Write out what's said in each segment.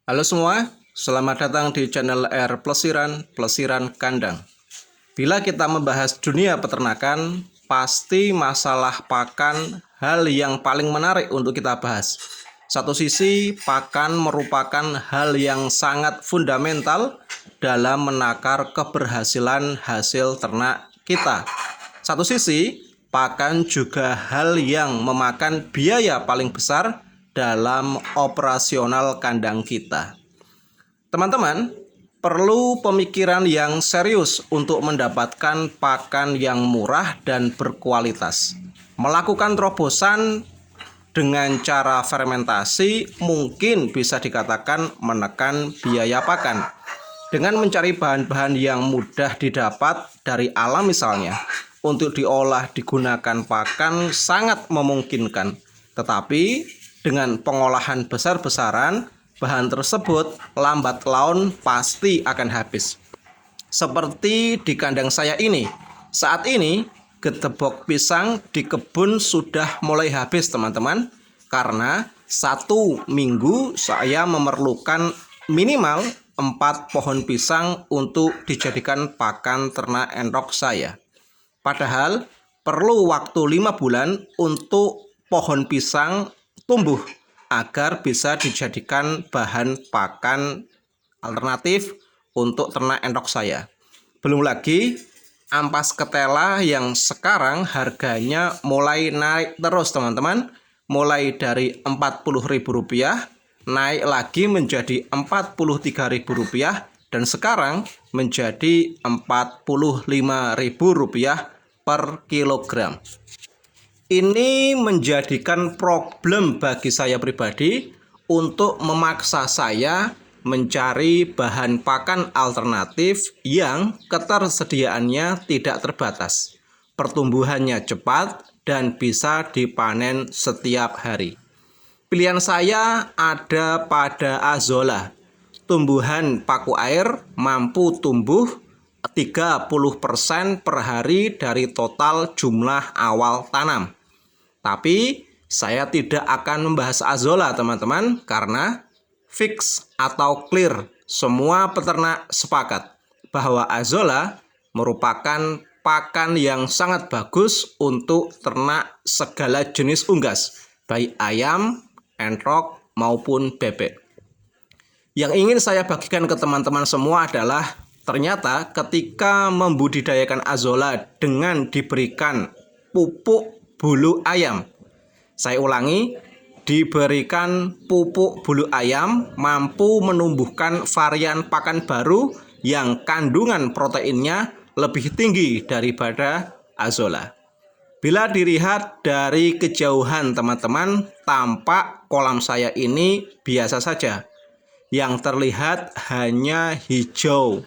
Halo semua, selamat datang di channel R Plesiran Kandang. Bila kita membahas dunia peternakan, pasti masalah pakan hal yang paling menarik untuk kita bahas. Satu sisi, pakan merupakan hal yang sangat fundamental dalam menakar keberhasilan hasil ternak kita. Satu sisi, pakan juga hal yang memakan biaya paling besar dalam operasional kandang kita. Teman-teman, perlu pemikiran yang serius untuk mendapatkan pakan yang murah dan berkualitas. Melakukan terobosan dengan cara fermentasi mungkin bisa dikatakan menekan biaya pakan. Dengan mencari bahan-bahan yang mudah didapat dari alam misalnya, untuk diolah digunakan pakan sangat memungkinkan. Tetapi dengan pengolahan besar-besaran, bahan tersebut lambat laun pasti akan habis. Seperti di kandang saya ini. Saat ini getebok pisang di kebun sudah mulai habis teman-teman. Karena 1 minggu saya memerlukan minimal 4 pohon pisang untuk dijadikan pakan ternak enrok saya. Padahal perlu waktu 5 bulan untuk pohon pisang tumbuh agar bisa dijadikan bahan pakan alternatif untuk ternak enrok saya. Belum lagi ampas ketela yang sekarang harganya mulai naik terus teman-teman. Mulai dari Rp40.000 naik lagi menjadi Rp43.000 dan sekarang menjadi Rp45.000 per kilogram. Ini menjadikan problem bagi saya pribadi untuk memaksa saya mencari bahan pakan alternatif yang ketersediaannya tidak terbatas, pertumbuhannya cepat, dan bisa dipanen setiap hari. Pilihan saya ada pada Azolla. Tumbuhan paku air mampu tumbuh 30% per hari dari total jumlah awal tanam. Tapi saya tidak akan membahas Azolla teman-teman karena fix atau clear semua peternak sepakat bahwa Azolla merupakan pakan yang sangat bagus untuk ternak segala jenis unggas, baik ayam, enrok maupun bebek. Yang ingin saya bagikan ke teman-teman semua adalah ternyata ketika membudidayakan Azolla dengan diberikan pupuk bulu ayam. Saya ulangi, diberikan pupuk bulu ayam mampu menumbuhkan varian pakan baru yang kandungan proteinnya lebih tinggi daripada Azolla. Bila dilihat dari kejauhan teman-teman, tampak kolam saya ini biasa saja. Yang terlihat hanya hijau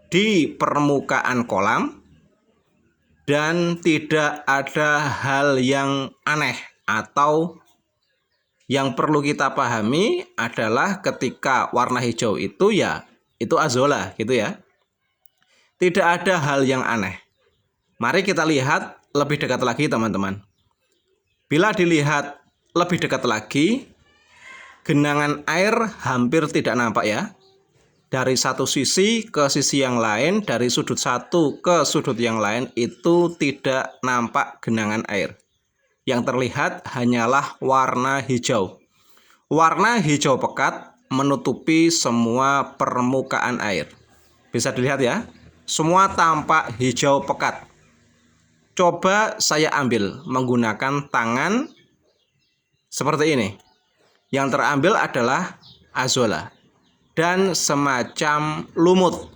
di permukaan kolam dan tidak ada hal yang aneh atau yang perlu kita pahami adalah ketika warna hijau itu ya itu Azolla gitu ya. Tidak ada hal yang aneh. Mari kita lihat lebih dekat lagi teman-teman. Bila dilihat lebih dekat lagi, genangan air hampir tidak nampak ya. Dari satu sisi ke sisi yang lain, dari sudut satu ke sudut yang lain itu tidak nampak genangan air. Yang terlihat hanyalah warna hijau. Warna hijau pekat menutupi semua permukaan air. Bisa dilihat ya, semua tampak hijau pekat. Coba saya ambil menggunakan tangan seperti ini. Yang terambil adalah Azolla dan semacam lumut.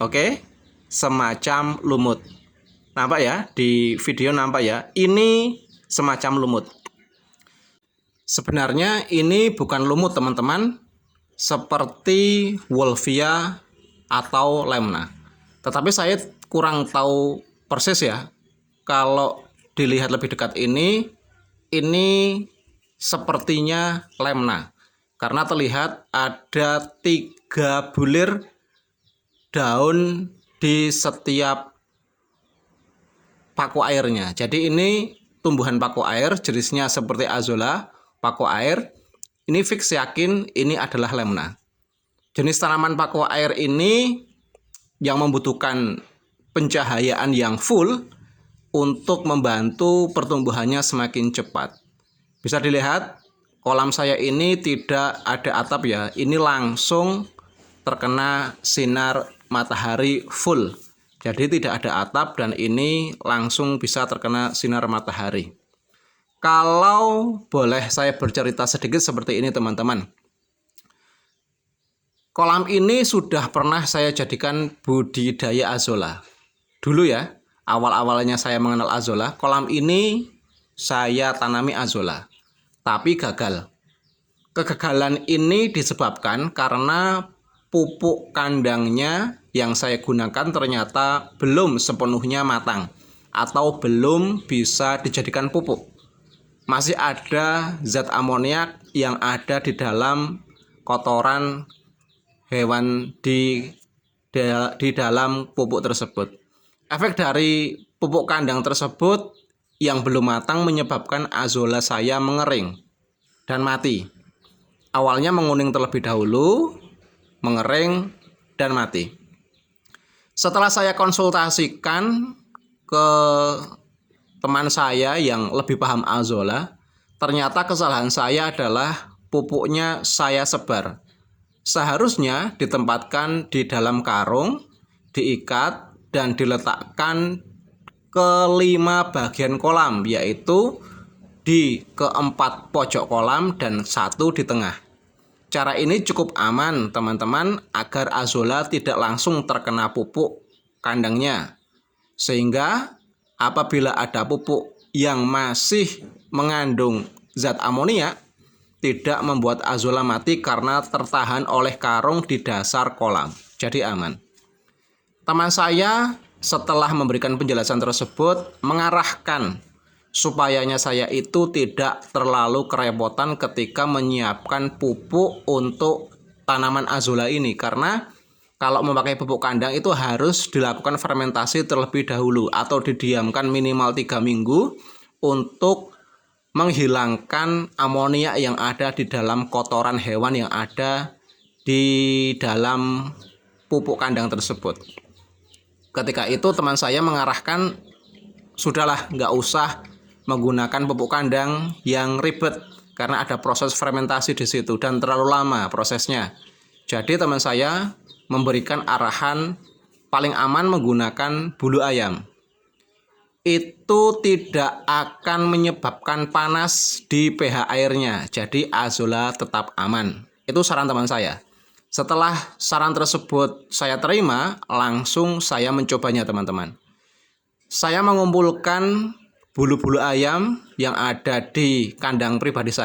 Oke, semacam lumut. Nampak ya, di video nampak ya, ini semacam lumut. Sebenarnya ini bukan lumut teman-teman, seperti Wolffia atau Lemna. Tetapi saya kurang tahu persis ya. Kalau dilihat lebih dekat ini sepertinya Lemna. Karena terlihat ada 3 bulir daun di setiap paku airnya. Jadi ini tumbuhan paku air, jenisnya seperti Azolla, paku air. ini fix yakin ini adalah lemna. Jenis tanaman pakua air ini yang membutuhkan pencahayaan yang full untuk membantu pertumbuhannya semakin cepat. Bisa dilihat kolam saya ini tidak ada atap ya, ini langsung terkena sinar matahari full. Jadi tidak ada atap dan ini langsung bisa terkena sinar matahari. Kalau boleh saya bercerita sedikit seperti ini teman-teman. Kolam ini sudah pernah saya jadikan budidaya azolla. Dulu ya, awal-awalnya saya mengenal azolla, kolam ini saya tanami azolla. Tapi gagal. Kegagalan ini disebabkan karena pupuk kandangnya yang saya gunakan ternyata belum sepenuhnya matang atau belum bisa dijadikan pupuk. Masih ada zat amoniak yang ada di dalam kotoran hewan di dalam pupuk tersebut. Efek dari pupuk kandang tersebut yang belum matang menyebabkan azolla saya mengering dan mati. Awalnya menguning terlebih dahulu, mengering, dan mati. Setelah saya konsultasikan ke teman saya yang lebih paham azolla, ternyata kesalahan saya adalah pupuknya saya sebar. Seharusnya ditempatkan di dalam karung, diikat, dan diletakkan ke 5 bagian kolam, yaitu di keempat pojok kolam dan 1 di tengah. Cara ini cukup aman teman-teman agar azolla tidak langsung terkena pupuk kandangnya. Sehingga apabila ada pupuk yang masih mengandung zat amonia, tidak membuat azolla mati karena tertahan oleh karung di dasar kolam. Jadi aman. Teman saya setelah memberikan penjelasan tersebut mengarahkan supayanya saya itu tidak terlalu kerepotan ketika menyiapkan pupuk untuk tanaman azolla ini, karena kalau memakai pupuk kandang itu harus dilakukan fermentasi terlebih dahulu atau didiamkan minimal 3 minggu untuk menghilangkan amonia yang ada di dalam kotoran hewan yang ada di dalam pupuk kandang tersebut. Ketika itu teman saya mengarahkan, sudahlah nggak usah menggunakan pupuk kandang yang ribet karena ada proses fermentasi di situ dan terlalu lama prosesnya. Jadi teman saya memberikan arahan paling aman menggunakan bulu ayam. Itu tidak akan menyebabkan panas di pH airnya, jadi azolla tetap aman. Itu saran teman saya. Setelah saran tersebut saya terima, langsung saya mencobanya teman-teman. Saya mengumpulkan bulu-bulu ayam yang ada di kandang pribadi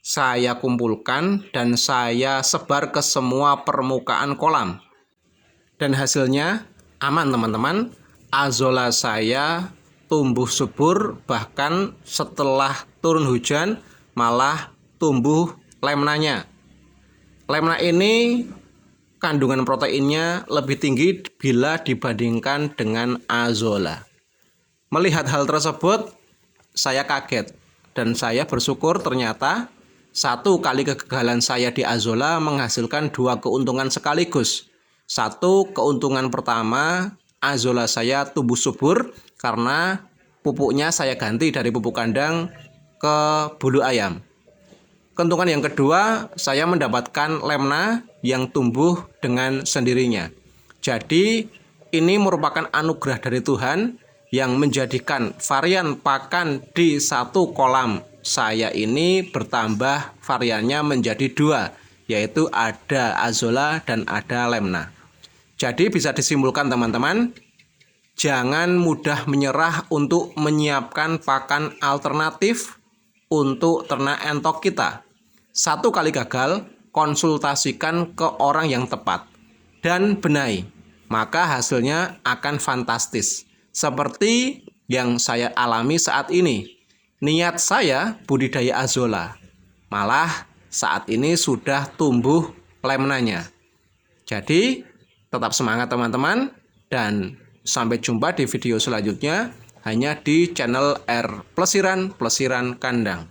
saya kumpulkan dan saya sebar ke semua permukaan kolam. Dan hasilnya aman teman-teman. Azolla saya tumbuh subur, bahkan setelah turun hujan malah tumbuh lemnanya. Lemna ini kandungan proteinnya lebih tinggi bila dibandingkan dengan azolla. Melihat hal tersebut, saya kaget dan saya bersyukur ternyata 1 kali kegagalan saya di azolla menghasilkan 2 keuntungan sekaligus. 1 keuntungan pertama, azolla saya tumbuh subur karena pupuknya saya ganti dari pupuk kandang ke bulu ayam. Keuntungan yang kedua, saya mendapatkan lemna yang tumbuh dengan sendirinya. Jadi ini merupakan anugerah dari Tuhan yang menjadikan varian pakan di 1 kolam saya ini bertambah variannya menjadi 2, yaitu ada azolla dan ada lemna. Jadi bisa disimpulkan teman-teman, jangan mudah menyerah untuk menyiapkan pakan alternatif untuk ternak entok kita. 1 kali gagal, konsultasikan ke orang yang tepat dan benahi, maka hasilnya akan fantastis. Seperti yang saya alami saat ini. Niat saya budidaya azolla, malah saat ini sudah tumbuh lemnanya. Jadi tetap semangat teman-teman, dan sampai jumpa di video selanjutnya hanya di channel R Plesiran Kandang.